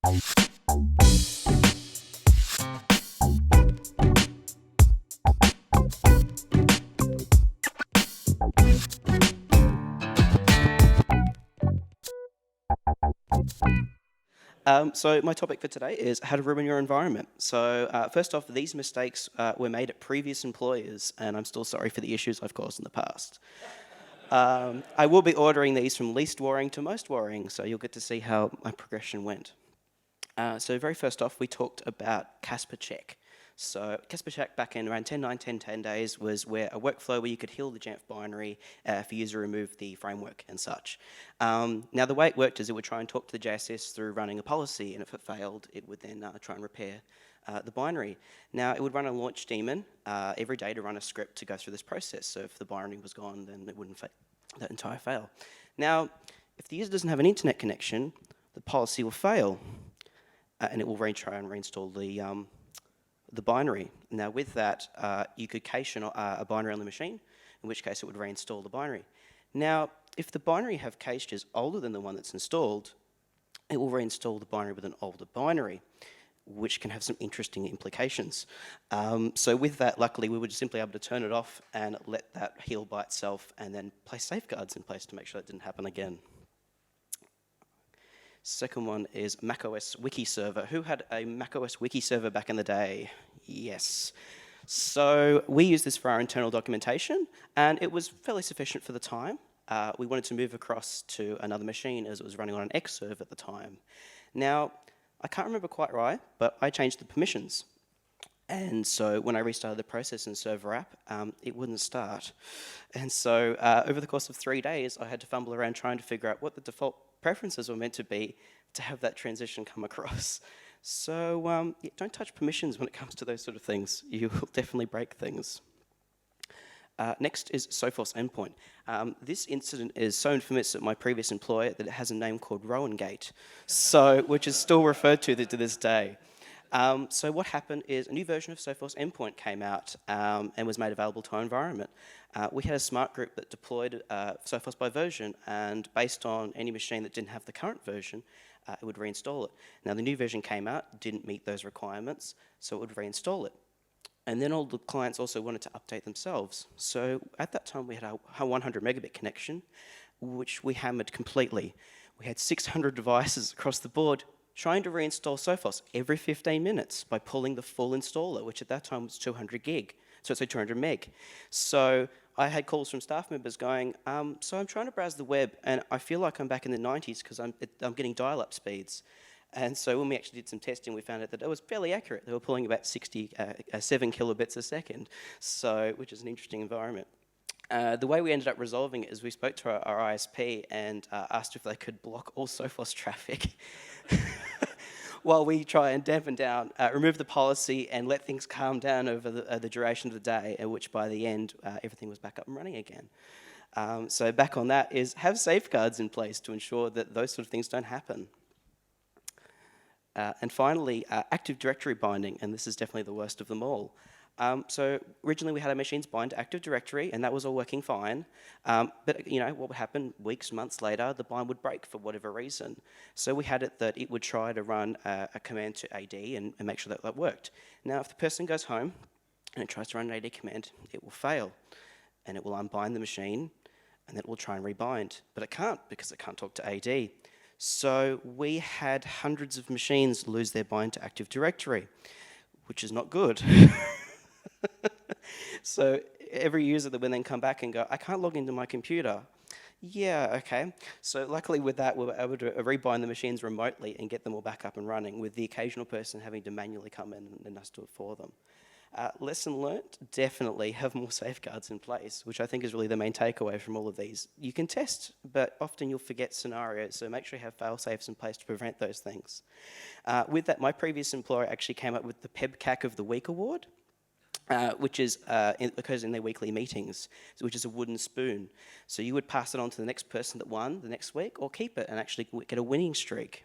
So my topic for today is how to ruin your environment. So first off, these mistakes were made at previous employers, and I'm still sorry for the issues I've caused in the past. I will be ordering these from least worrying to most worrying, so you'll get to see how my progression went. So very first off, we talked about Casper Check. So Casper Check back in around 10 days was where a workflow where you could heal the Jamf binary for you to remove the framework and such. Now the way it worked is it would try and talk to the JSS through running a policy, and if it failed, it would then try and repair the binary. Now it would run a launch daemon every day to run a script to go through this process. So if the binary was gone, then it wouldn't that entire fail. Now, if the user doesn't have an internet connection, the policy will fail. And it will try and reinstall the binary. Now with that, you could cache a binary on the machine, in which case it would reinstall the binary. Now, if the binary you have cached is older than the one that's installed, it will reinstall the binary with an older binary, which can have some interesting implications. So with that, luckily, we were just simply able to turn it off and let that heal by itself, and then place safeguards in place to make sure that didn't happen again. Second one is OS Wiki Server. Who had a OS Wiki Server back in the day? Yes. So we used this for our internal documentation, and it was fairly sufficient for the time. We wanted to move across to another machine as it was running on an X server at the time. Now, I can't remember quite right, but I changed the permissions. And so when I restarted the process in server app, it wouldn't start. And so over the course of 3 days, I had to fumble around trying to figure out what the default preferences were meant to be to have that transition come across. So yeah, don't touch permissions when it comes to those sort of things. You will definitely break things. Next is Sophos endpoint. This incident is so infamous at my previous employer that it has a name called Rowan Gate, which is still referred to this day. So what happened is a new version of Sophos endpoint came out and was made available to our environment. We had a smart group that deployed Sophos by version, and based on any machine that didn't have the current version, it would reinstall it. Now the new version came out, didn't meet those requirements, so it would reinstall it. And then all the clients also wanted to update themselves. So at that time we had a 100 megabit connection, which we hammered completely. We had 600 devices across the board trying to reinstall Sophos every 15 minutes by pulling the full installer, which at that time was 200 meg. So I had calls from staff members going, so I'm trying to browse the web and I feel like I'm back in the 90s because I'm getting dial-up speeds. And so when we actually did some testing, we found out that it was fairly accurate. They were pulling about 7 kilobits a second, which is an interesting environment. The way we ended up resolving it is we spoke to our ISP and asked if they could block all Sophos traffic while we try and dampen down, remove the policy and let things calm down over the duration of the day, at which by the end, everything was back up and running again. So back on that is have safeguards in place to ensure that those sort of things don't happen. And finally, Active Directory binding, and this is definitely the worst of them all. So originally we had our machines bind to Active Directory, and that was all working fine. But you know what would happen? Weeks, months later, the bind would break for whatever reason. So we had it that it would try to run a command to AD and make sure that that worked. Now, if the person goes home and it tries to run an AD command, it will fail, and it will unbind the machine, and it will try and rebind. But it can't because it can't talk to AD. So we had hundreds of machines lose their bind to Active Directory, which is not good. So every user that would then come back and go, I can't log into my computer. Yeah, okay. So luckily with that, we were able to rebind the machines remotely and get them all back up and running, with the occasional person having to manually come in and us do it for them. Lesson learnt, definitely have more safeguards in place, which I think is really the main takeaway from all of these. You can test, but often you'll forget scenarios, so make sure you have fail-safes in place to prevent those things. With that, my previous employer actually came up with the PEBCAC of the Week award, which occurs in their weekly meetings, which is a wooden spoon. So you would pass it on to the next person that won the next week, or keep it and actually get a winning streak.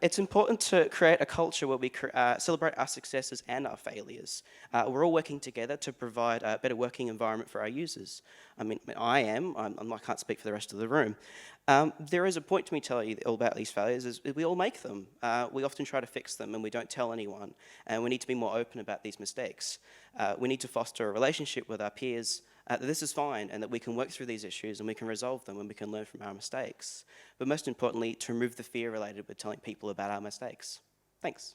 It's important to create a culture where we celebrate our successes and our failures. We're all working together to provide a better working environment for our users. I mean, I can't speak for the rest of the room. There is a point to me telling you all about these failures, is we all make them. We often try to fix them and we don't tell anyone. And we need to be more open about these mistakes. We need to foster a relationship with our peers that this is fine and that we can work through these issues and we can resolve them and we can learn from our mistakes. But most importantly, to remove the fear related with telling people about our mistakes. Thanks.